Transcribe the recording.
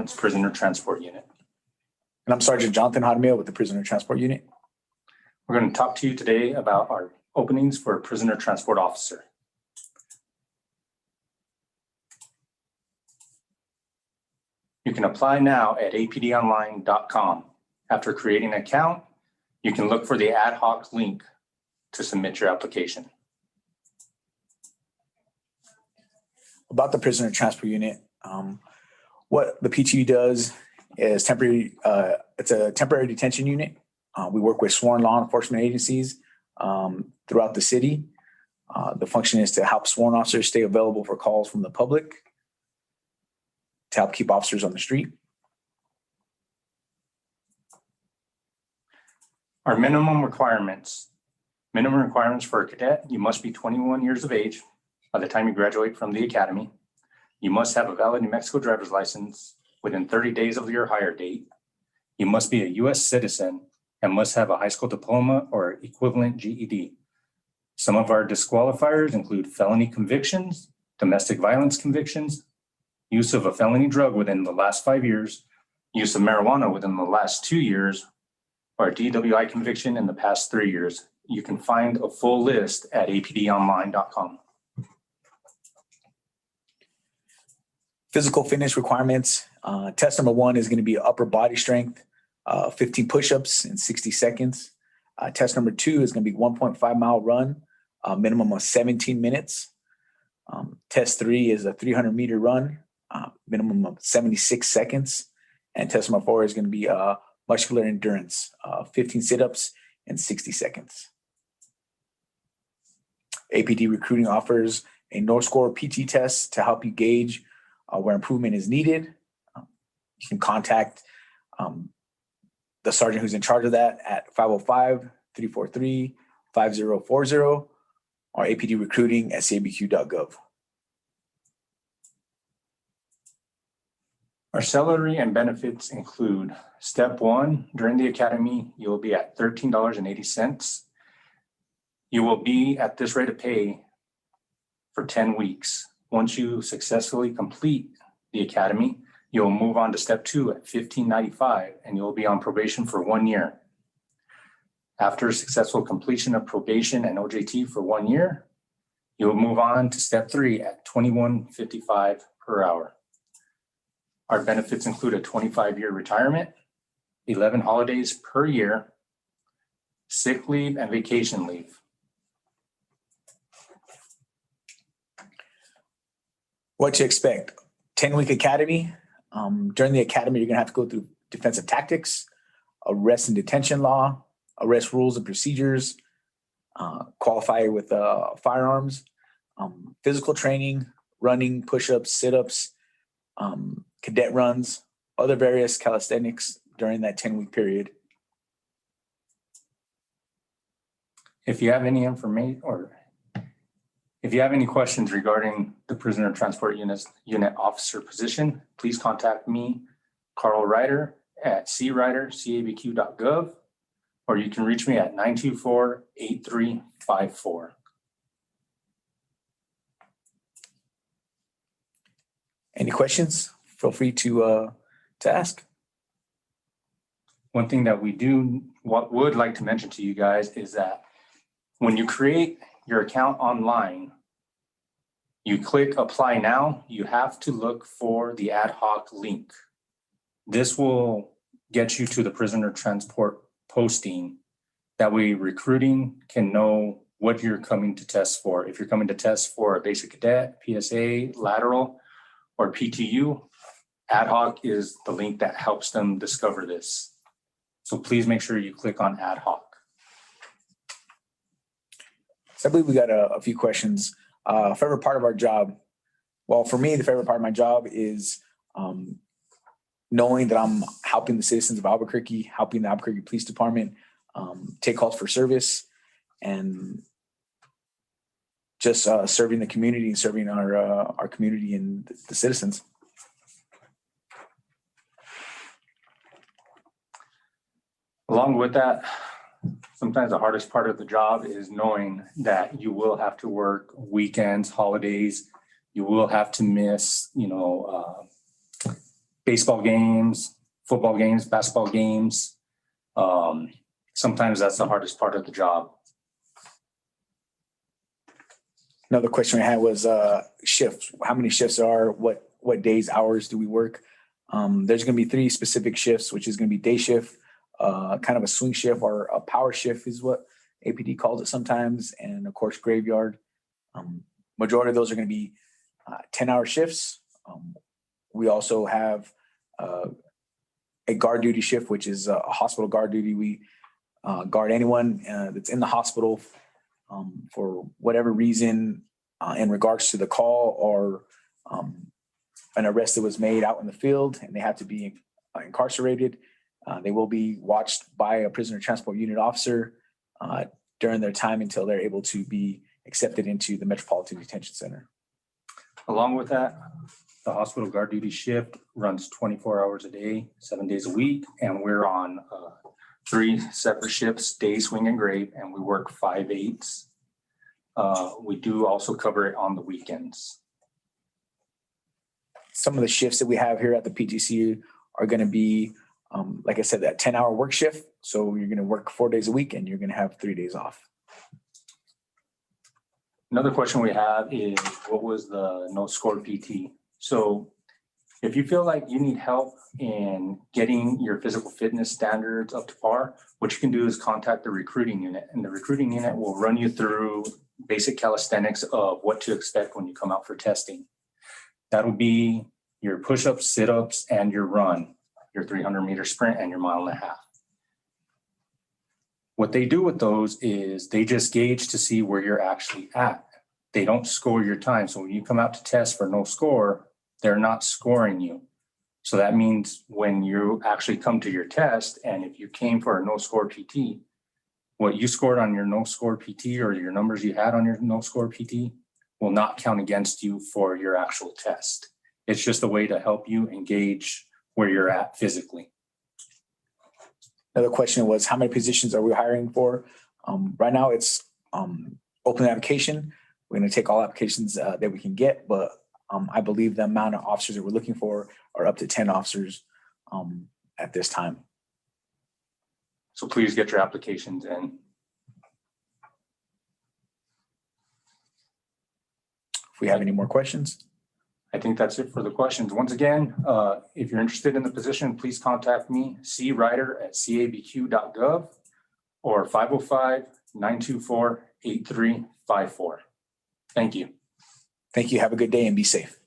Department's Prisoner Transport Unit. And I'm Sergeant Jonathan Hadmiel with the Prisoner Transport Unit. We're going to talk to you today about our openings for a Prisoner Transport Officer. You can apply now at apdonline.com. After creating an account, you can look for the ad hoc link to submit your application. About the Prisoner Transport Unit, what the PTU does is temporary. It's a temporary detention unit. We work with sworn law enforcement agencies throughout the city. The function is to help sworn officers stay available for calls from the public, to help keep officers on the street. Our minimum requirements for a cadet: you must be 21 years of age by the time you graduate from the academy. You must have a valid New Mexico driver's license within 30 days of your hire date. You must be a U.S. citizen and must have a high school diploma or equivalent GED. Some of our disqualifiers include felony convictions, domestic violence convictions, use of a felony drug within the last 5 years, use of marijuana within the last 2 years, or a DWI conviction in the past 3 years. You can find a full list at apdonline.com. Physical fitness requirements. Test number 1 is going to be upper body strength, 15 push-ups in 60 seconds. Test number 2 is going to be 1.5 mile run, a minimum of 17 minutes. Test 3 is a 300-meter run, minimum of 76 seconds. And test number 4 is going to be muscular endurance, 15 sit-ups in 60 seconds. APD Recruiting offers a no-score PT test to help you gauge where improvement is needed. You can contact the sergeant who's in charge of that at 505-343-5040 or apdrecruiting@cabq.gov. Our salary and benefits include: step 1, during the academy, you will be at $13.80. You will be at this rate of pay for 10 weeks. Once you successfully complete the academy, you'll move on to step 2 at $15.95, and you'll be on probation for 1 year. After successful completion of probation and OJT for 1 year, you'll move on to step 3 at $21.55 per hour. Our benefits include a 25-year retirement, 11 holidays per year, sick leave, and vacation leave. What to expect? 10-week academy. During the academy, you're going to have to go through defensive tactics, arrest and detention law, arrest rules and procedures, qualify with firearms, physical training, running, push-ups, sit-ups, cadet runs, other various calisthenics during that 10-week period. If you have any information or if you have any questions regarding the Prisoner Transport Unit officer position, please contact me, Carl Ryder, at crider@cabq.gov, or you can reach me at 924-8354. Any questions? Feel free to ask. One thing that would like to mention to you guys is that when you create your account online, you click apply now, you have to look for the ad hoc link. This will get you to the prisoner transport posting. That way recruiting can know what you're coming to test for. If you're coming to test for a basic cadet, PSA, lateral, or PTU, ad hoc is the link that helps them discover this. So please make sure you click on ad hoc. So I believe we got a few questions. Favorite part of our job? Well, for me, the favorite part of my job is knowing that I'm helping the citizens of Albuquerque, helping the Albuquerque Police Department take calls for service, and just serving the community and serving our community and the citizens. Along with that, sometimes the hardest part of the job is knowing that you will have to work weekends, holidays. You will have to miss, baseball games, football games, basketball games. Sometimes that's the hardest part of the job. Another question we had was shifts. How many shifts are, what days, hours do we work? There's going to be 3 specific shifts, which is going to be day shift, kind of a swing shift, or a power shift is what APD calls it sometimes, and of course graveyard. Majority of those are going to be 10-hour shifts. We also have a guard duty shift, which is a hospital guard duty. We guard anyone that's in the hospital for whatever reason in regards to the call or an arrest that was made out in the field and they have to be incarcerated. They will be watched by a prisoner transport unit officer during their time until they're able to be accepted into the Metropolitan Detention Center. Along with that, the hospital guard duty shift runs 24 hours a day, 7 days a week, and we're on 3 separate shifts, day, swing, and grave, and we work 5/8. We do also cover it on the weekends. Some of the shifts that we have here at the PTC are going to be, like I said, that 10-hour work shift. So you're going to work 4 days a week and you're going to have 3 days off. Another question we have is, what was the no score PT? So if you feel like you need help in getting your physical fitness standards up to par, what you can do is contact the recruiting unit, and the recruiting unit will run you through basic calisthenics of what to expect when you come out for testing. That'll be your push-ups, sit-ups, and your run, your 300-meter sprint and your 1.5 miles. What they do with those is they just gauge to see where you're actually at. They don't score your time. So when you come out to test for no score, they're not scoring you. So that means when you actually come to your test, and if you came for a no score PT, what you scored on your no score PT or your numbers you had on your no score PT will not count against you for your actual test. It's just a way to help you engage where you're at physically. Another question was, how many positions are we hiring for? Right now it's open application. We're going to take all applications that we can get, but I believe the amount of officers that we're looking for are up to 10 officers at this time. So please get your applications in. If we have any more questions. I think that's it for the questions. Once again, if you're interested in the position, please contact me, cryder@cabq.gov or 505-924-8354. Thank you. Thank you. Have a good day and be safe.